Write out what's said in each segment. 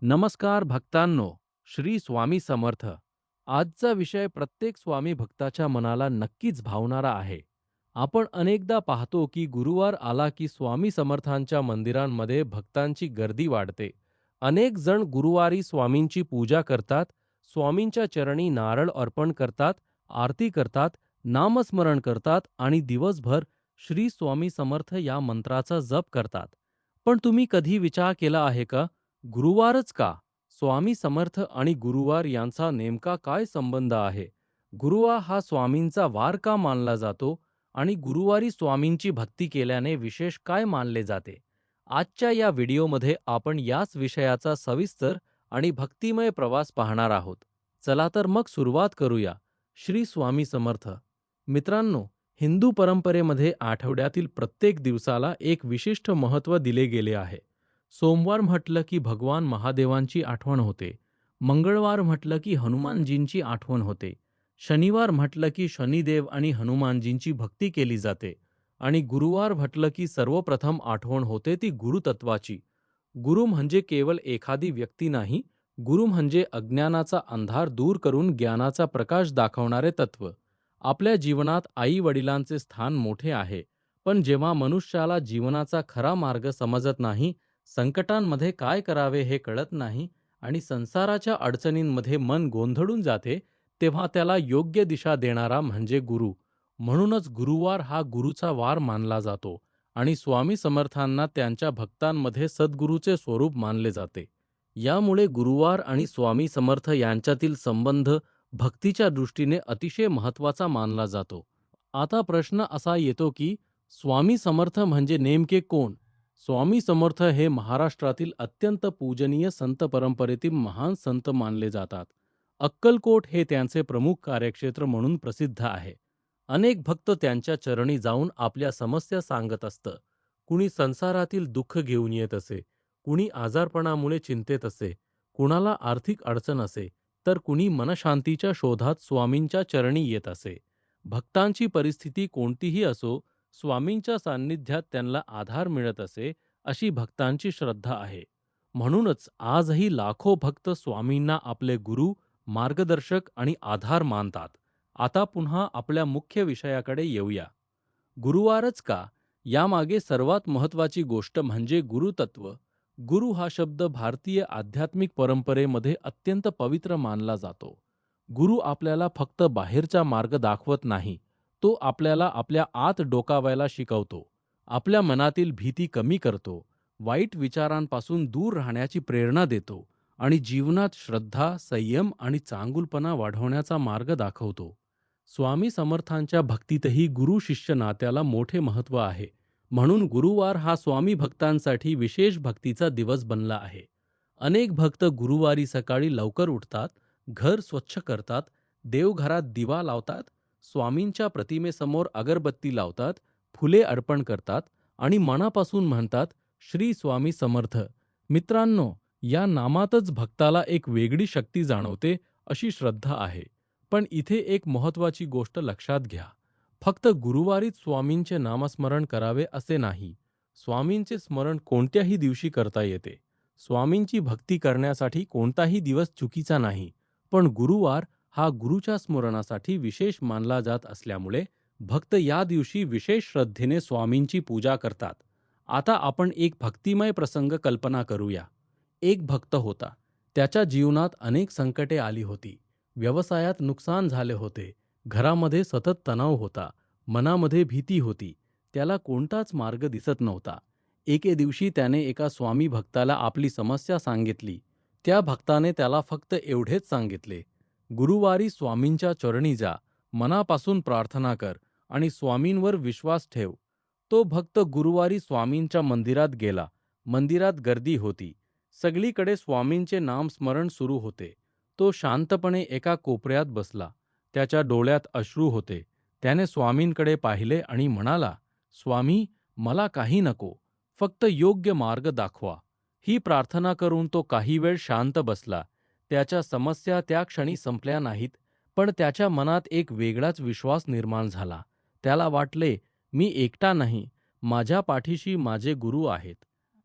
नमस्कार भक्तांनो, श्री स्वामी समर्थ. आजचा विषय प्रत्येक स्वामी भक्ताच्या मनाला नक्कीच भावणारा आहे. आपण अनेकदा पाहतो की गुरुवार आला की स्वामी समर्थांच्या मंदिरांमध्ये भक्तांची गर्दी वाढते. अनेक जण गुरुवारी स्वामींची पूजा करतात, स्वामींच्या चरणी नारळ अर्पण करतात, आरती करतात, नामस्मरण करतात आणि दिवसभर श्री स्वामी समर्थ या मंत्राचा जप करतात. पण तुम्ही कधी विचार केला आहे का? गुरुवारच का? स्वामी समर्थ आणि गुरुवार यांचा नेमका काय संबंध आहे? गुरुवार हा स्वामींचा वार का मानला जातो आणि गुरुवारी स्वामींची भक्ती केल्याने विशेष काय मानले जाते? आजच्या या व्हिडिओमध्ये आपण याच विषयाचा सविस्तर आणि भक्तिमय प्रवास पाहणार आहोत. चला तर मग सुरुवात करूया. श्री स्वामी समर्थ. मित्रांनो, हिंदू परंपरेमध्ये आठवड्यातील प्रत्येक दिवसाला एक विशिष्ट महत्त्व दिले गेले आहे. सोमवार म्हटलं की भगवान महादेवांची आठवण होते. मंगळवार म्हटलं की हनुमानजींची आठवण होते. शनिवार म्हटलं की शनिदेव आणि हनुमानजींची भक्ती केली जाते. आणि गुरुवार म्हटलं की सर्वप्रथम आठवण होते ती गुरुतत्वाची. गुरु म्हणजे केवळ एखादी व्यक्ती नाही, गुरु म्हणजे अज्ञानाचा अंधार दूर करून ज्ञानाचा प्रकाश दाखवणारे तत्व. आपल्या जीवनात आई वडिलांचे स्थान मोठे आहे, पण जेव्हा मनुष्याला जीवनाचा खरा मार्ग समजत नाही, संकटांमध्ये काय करावे हे कळत नाही आणि संसाराच्या अडचणींमध्ये मन गोंधळून जाते, तेव्हा त्याला योग्य दिशा देणारा म्हणजे गुरु. म्हणूनच गुरुवार हा गुरुचा वार मानला जातो आणि स्वामी समर्थांना त्यांच्या भक्तांमध्ये सद्गुरूचे स्वरूप मानले जाते. यामुळे गुरुवार आणि स्वामी समर्थ यांच्यातील संबंध भक्तीच्या दृष्टीने अतिशय महत्त्वाचा मानला जातो. आता प्रश्न असा येतो की स्वामी समर्थ म्हणजे नेमके कोण? स्वामी समर्थ हे महाराष्ट्रातील अत्यंत पूजनीय संत परंपरेतील महान संत मानले जातात. अक्कलकोट हे त्यांचे प्रमुख कार्यक्षेत्र म्हणून प्रसिद्ध आहे. अनेक भक्त त्यांच्या चरणी जाऊन आपल्या समस्या सांगत असतं. कुणी संसारातील दुःख घेऊन येत असे, कुणी आजारपणामुळे चिंतेत असे, कुणाला आर्थिक अडचण असे, तर कुणी मनशांतीच्या शोधात स्वामींच्या चरणी येत असे. भक्तांची परिस्थिती कोणतीही असो, स्वामींच्या सान्निध्यात त्यांना आधार मिळत असे, अशी भक्तांची श्रद्धा आहे. म्हणूनच आजही लाखो भक्त स्वामींना आपले गुरु, मार्गदर्शक आणि आधार मानतात. आता पुन्हा आपल्या मुख्य विषयाकडे येऊया. गुरुवारच का? यामागे सर्वात महत्त्वाची गोष्ट म्हणजे गुरुतत्व. गुरु हा शब्द भारतीय आध्यात्मिक परंपरेमध्ये अत्यंत पवित्र मानला जातो. गुरु आपल्याला फक्त बाहेरचा मार्ग दाखवत नाही, तो आपल्याला आपल्या आत डोकावायला शिकवतो. आपल्या मनातील भीती कमी करतो, वाईट विचारांपासून दूर राहण्याची प्रेरणा देतो आणि जीवनात श्रद्धा, संयम आणि चांगुलपणा वाढवण्याचा मार्ग दाखवतो. स्वामी समर्थांच्या भक्तीतही गुरु शिष्य नात्याला मोठे महत्त्व आहे. म्हणून गुरुवार हा स्वामी भक्तांसाठी विशेष भक्तीचा दिवस बनला आहे. अनेक भक्त गुरुवारी सकाळी लवकर उठतात, घर स्वच्छ करतात, देवघरात दिवा लावतात, स्वामींच्या प्रतिमेसमोर अगरबत्ती लावतात, फुले अर्पण करतात आणि मनापासून म्हणतात, श्री स्वामी समर्थ. मित्रांनो, या नामातच भक्ताला एक वेगळी शक्ती जाणवते, अशी श्रद्धा आहे. पण इथे एक महत्त्वाची गोष्ट लक्षात घ्या. फक्त गुरुवारीच स्वामींचे नामस्मरण करावे असे नाही. स्वामींचे स्मरण कोणत्याही दिवशी करता येते. स्वामींची भक्ती करण्यासाठी कोणताही दिवस चुकीचा नाही. पण गुरुवार हा गुरुच्या स्मरणासाठी विशेष मानला जात असल्यामुळे भक्त या दिवशी विशेष श्रद्धेने स्वामींची पूजा करतात. आता आपण एक भक्तिमय प्रसंग कल्पना करूया. एक भक्त होता. त्याच्या जीवनात अनेक संकटे आली होती. व्यवसायात नुकसान झाले होते. घरामध्ये सतत तणाव होता. मनामध्ये भीती होती. त्याला कोणताच मार्ग दिसत नव्हता. एके दिवशी त्याने एका स्वामी भक्ताला आपली समस्या सांगितली. त्या भक्ताने त्याला फक्त एवढेच सांगितले, गुरुवारी स्वामींच्या चरणी जा, मनापासून प्रार्थना कर आणि स्वामींवर विश्वास ठेव. तो भक्त गुरुवारी स्वामींच्या मंदिरात गेला. मंदिरात गर्दी होती. सगळीकडे स्वामींचे नामस्मरण सुरू होते. तो शांतपणे एका कोपऱ्यात बसला. त्याच्या डोळ्यात अश्रू होते. त्याने स्वामींकडे पाहिले आणि म्हणाला, स्वामी, मला काही नको, फक्त योग्य मार्ग दाखवा. ही प्रार्थना करून तो काही वेळ शांत बसला. त्याच्या समस्या त्या क्षणी संपल्या नाहीत, पण त्याच्या मनात एक वेगळाच विश्वास निर्माण झाला. त्याला वाटले, मी एकटा नाही, माझ्या पाठीशी माझे गुरु आहेत.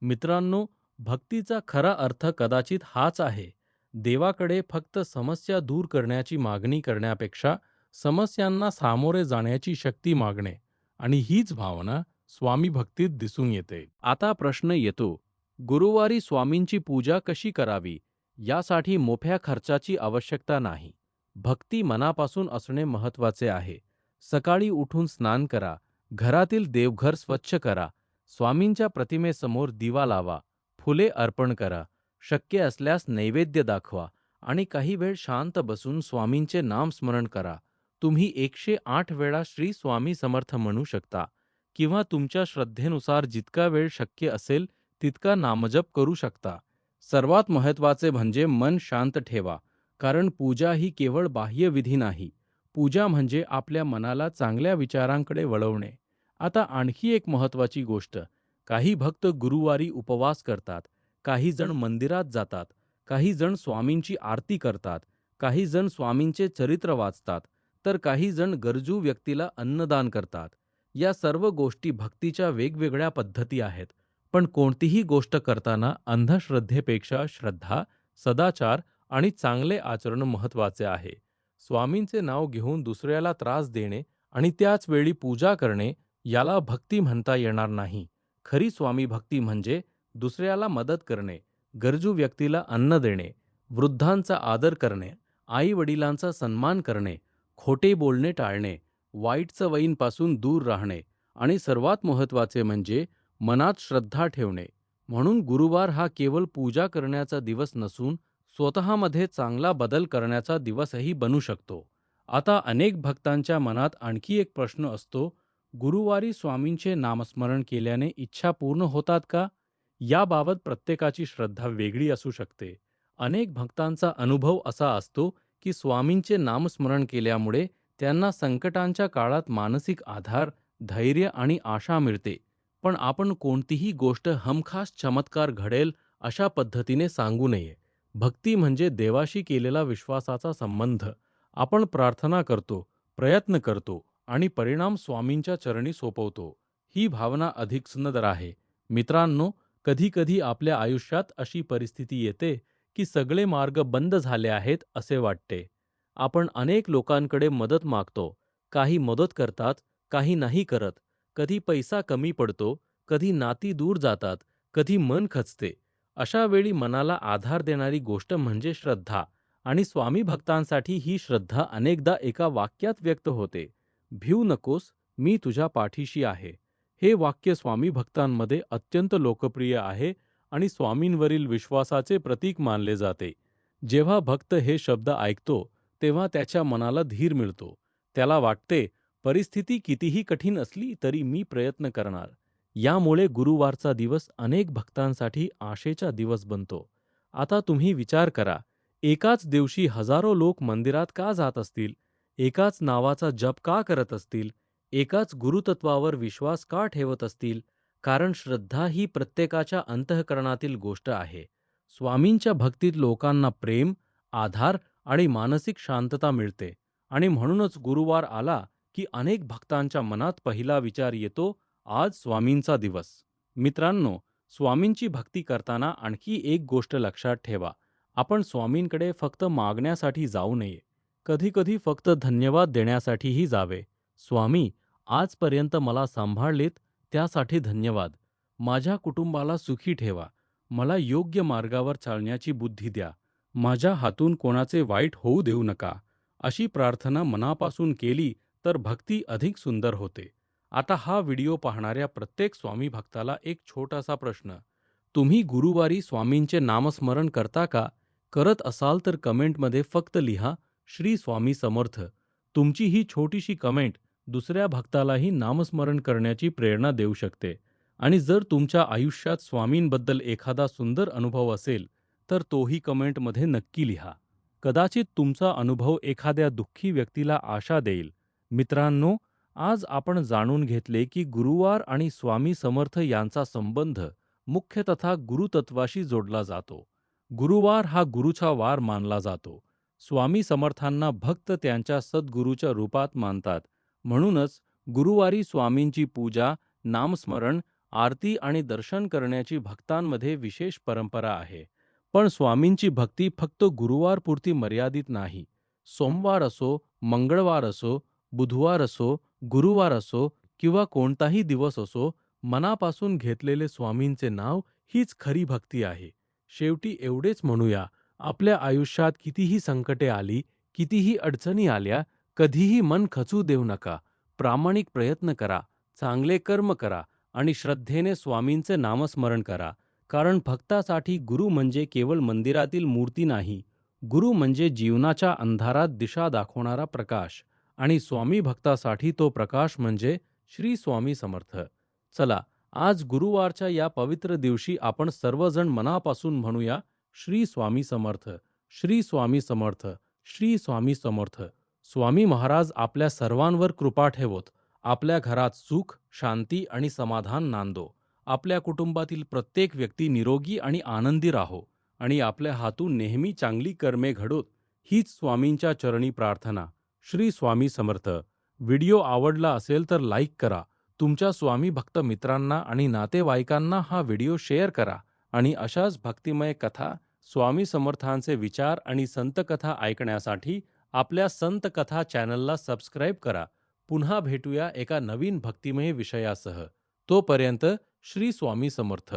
मित्रांनो, भक्तीचा खरा अर्थ कदाचित हाच आहे. देवाकडे फक्त समस्या दूर करण्याची मागणी करण्यापेक्षा समस्यांना सामोरे जाण्याची शक्ती मागणे आणि हीच भावना स्वामी भक्तीत दिसून येते. आता प्रश्न येतो, गुरुवारी स्वामींची पूजा कशी करावी? यासाठी मोठ्या खर्चाची आवश्यकता नाही. भक्ती मनापासून असणे महत्त्वाचे आहे. सकाळी उठून स्नान करा, घरातील देवघर स्वच्छ करा, स्वामींच्या प्रतिमेसमोर दिवा लावा, फुले अर्पण करा, शक्य असल्यास नैवेद्य दाखवा आणि काही वेळ शांत बसून स्वामींचे नामस्मरण करा. तुम्ही 108 वेळा श्री स्वामी समर्थ म्हणू शकता किंवा तुमच्या श्रद्धेनुसार जितका वेळ शक्य असेल तितका नामजप करू शकता. सर्वात महत्त्वाचे म्हणजे मन शांत ठेवा, कारण पूजा ही केवळ बाह्यविधी नाही. पूजा म्हणजे आपल्या मनाला चांगल्या विचारांकडे वळवणे. आता आणखी एक महत्त्वाची गोष्ट, काही भक्त गुरुवारी उपवास करतात, काही जण मंदिरात जातात, काही जण स्वामींची आरती करतात, काही जण स्वामींचे चरित्र वाचतात, तर काही जण गरजू व्यक्तीला अन्नदान करतात. या सर्व गोष्टी भक्तीच्या वेगवेगळ्या पद्धती आहेत. पण कोणतीही गोष्ट करताना अंधश्रद्धेपेक्षा श्रद्धा, सदाचार आणि चांगले आचरण महत्त्वाचे आहे. स्वामींचे नाव घेऊन दुसऱ्याला त्रास देणे आणि त्याच वेळी पूजा करणे याला भक्ती म्हणता येणार नाही. खरी स्वामी भक्ती म्हणजे दुसऱ्याला मदत करणे, गरजू व्यक्तीला अन्न देणे, वृद्धांचा आदर करणे, आई-वडिलांचा सन्मान करणे, खोटे बोलणे टाळणे, वाईट सवयींपासून दूर राहणे आणि सर्वात महत्त्वाचे म्हणजे मनात श्रद्धा ठेवणे. म्हणून गुरुवार हा केवळ पूजा करण्याचा दिवस नसून स्वतःमध्ये चांगला बदल करण्याचा दिवसही बनू शकतो. आता अनेक भक्तांच्या मनात आणखी एक प्रश्न असतो, गुरुवारी स्वामींचे नामस्मरण केल्याने इच्छा पूर्ण होतात का? याबाबत प्रत्येकाची श्रद्धा वेगळी असू शकते. अनेक भक्तांचा अनुभव असा असतो की स्वामींचे नामस्मरण केल्यामुळे त्यांना संकटांच्या काळात मानसिक आधार, धैर्य आणि आशा मिळते. पण आपण कोणतीही गोष्ट हमखास चमत्कार घडेल अशा पद्धतीने सांगू नये. भक्ती म्हणजे देवाशी केलेला विश्वासाचा संबंध. आपण प्रार्थना करतो, प्रयत्न करतो आणि परिणाम स्वामींच्या चरणी सोपवतो. ही भावना अधिक सुंदर आहे. मित्रांनो, कधी-कधी आपल्या आयुष्यात अशी परिस्थिती येते की सगळे मार्ग बंद झाले आहेत असे वाटते. आपण अनेक लोकांकडे मदत मागतो. काही मदत करतात, काही नाही करत. कधी पैसा कमी पडतो, कधी नाती दूर जातात, कधी मन खचते. अशा वेळी मनाला आधार देणारी गोष्ट म्हणजे श्रद्धा आणि स्वामी भक्तांसाठी ही श्रद्धा अनेकदा एका वाक्यात व्यक्त होते. भिऊ नकोस, मी तुझ्या पाठीशी आहे. हे वाक्य स्वामी भक्तांमध्ये अत्यंत लोकप्रिय आहे आणि स्वामींवरील विश्वासाचे प्रतीक मानले जाते. जेव्हा भक्त हे शब्द ऐकतो, तेव्हा त्याच्या मनाला धीर मिळतो. त्याला वाटते, परिस्थिती कितीही कठीण असली तरी मी प्रयत्न करणार. यामुळे गुरुवारचा दिवस अनेक भक्तांसाठी आशेचा दिवस बनतो. आता तुम्ही विचार करा, एकाच दिवशी हजारो लोक मंदिरात का जात असतील? एकाच नावाचा जप का करत असतील? एकाच गुरुतत्वावर विश्वास का ठेवत असतील? कारण श्रद्धा ही प्रत्येकाच्या अंतःकरणातील गोष्ट आहे. स्वामींच्या भक्तीत लोकांना प्रेम, आधार आणि मानसिक शांतता मिळते आणि म्हणूनच गुरुवार आला की अनेक भक्तांच्या मनात पहिला विचार येतो, आज स्वामींचा दिवस. मित्रांनो, स्वामींची भक्ती करताना आणखी एक गोष्ट लक्षात ठेवा. आपण स्वामींकडे फक्त मागण्यासाठी जाऊ नये. कधी-कधी फक्त धन्यवाद देण्यासाठीही जावे. स्वामी, आजपर्यंत मला सांभाळलेत त्यासाठी धन्यवाद. माझ्या कुटुंबाला सुखी ठेवा. मला योग्य मार्गावर चालण्याची बुद्धी द्या. माझ्या हातून कोणाचे वाईट होऊ देऊ नका. अशी प्रार्थना मनापासून केली तर भक्ती अधिक सुंदर होते. आता हा व्हिडिओ पाहणाऱ्या प्रत्येक स्वामी भक्ताला एक छोटासा प्रश्न. तुम्ही गुरुवारी स्वामींचे नामस्मरण करता का? करत असाल तर कमेंटमध्ये फक्त लिहा, श्री स्वामी समर्थ. तुमची ही छोटीशी कमेंट दुसऱ्या भक्तालाही नामस्मरण करण्याची प्रेरणा देऊ शकते. आणि जर तुमच्या आयुष्यात स्वामींबद्दल एखादा सुंदर अनुभव असेल, तर तोही कमेंटमध्ये नक्की लिहा. कदाचित तुमचा अनुभव एखाद्या दुःखी व्यक्तीला आशा देईल. मित्रांनो, आज आपण जाणून घेतले की गुरुवार आणि स्वामी समर्थ यांचा संबंध मुख्यतः गुरुतत्वाशी जोडला जातो. गुरुवार हा गुरुचा वार मानला जातो. स्वामी समर्थांना भक्त त्यांच्या सद्गुरूच्या रूपात मानतात. म्हणूनच गुरुवारी स्वामींची पूजा, नामस्मरण आरती आणि दर्शन करण्याची भक्तांमध्ये विशेष परंपरा आहे. पण स्वामींची भक्ती फक्त गुरुवारपुरती मर्यादित नाही. सोमवार असो, मंगळवार असो, बुधवार असो, गुरुवार असो किंवा कोणताही दिवस असो, मनापासून घेतलेले स्वामींचे नाव हीच खरी भक्ती आहे. शेवटी एवढेच म्हणूया, आपल्या आयुष्यात कितीही संकटे आली, कितीही अडचणी आल्या, कधीही मन खचू देऊ नका. प्रामाणिक प्रयत्न करा, चांगले कर्म करा आणि श्रद्धेने स्वामींचे नामस्मरण करा. कारण भक्तासाठी गुरु म्हणजे केवळ मंदिरातील मूर्ती नाही. गुरु म्हणजे जीवनाच्या अंधारात दिशा दाखवणारा प्रकाश. आणि स्वामी भक्तासाठी तो प्रकाश म्हणजे श्री स्वामी समर्थ. चला, आज गुरुवारच्या या पवित्र दिवशी आपण सर्वजण मनापासून म्हणूया, श्री स्वामी समर्थ, श्री स्वामी समर्थ, श्री स्वामी समर्थ. स्वामी महाराज आपल्या सर्वांवर कृपा ठेवोत. आपल्या घरात सुख, शांती आणि समाधान नांदो. आपल्या कुटुंबातील प्रत्येक व्यक्ती निरोगी आणि आनंदी राहो आणि आपल्या हातून नेहमी चांगली कर्मे घडोत, हीच स्वामींच्या चरणी प्रार्थना. श्री स्वामी समर्थ. व्हिडिओ आवडला असेल तर लाईक करा. तुमच्या स्वामी भक्त मित्रांना आणि नातेवाईकांना हा व्हिडिओ शेअर करा आणि अशाच भक्तिमय कथा, स्वामी समर्थांचे विचार आणि संतकथा ऐकण्यासाठी आपल्या संत कथा चॅनलला सबस्क्राईब करा. पुन्हा भेटूया एका नवीन भक्तिमय विषयासह. तोपर्यंत श्री स्वामी समर्थ.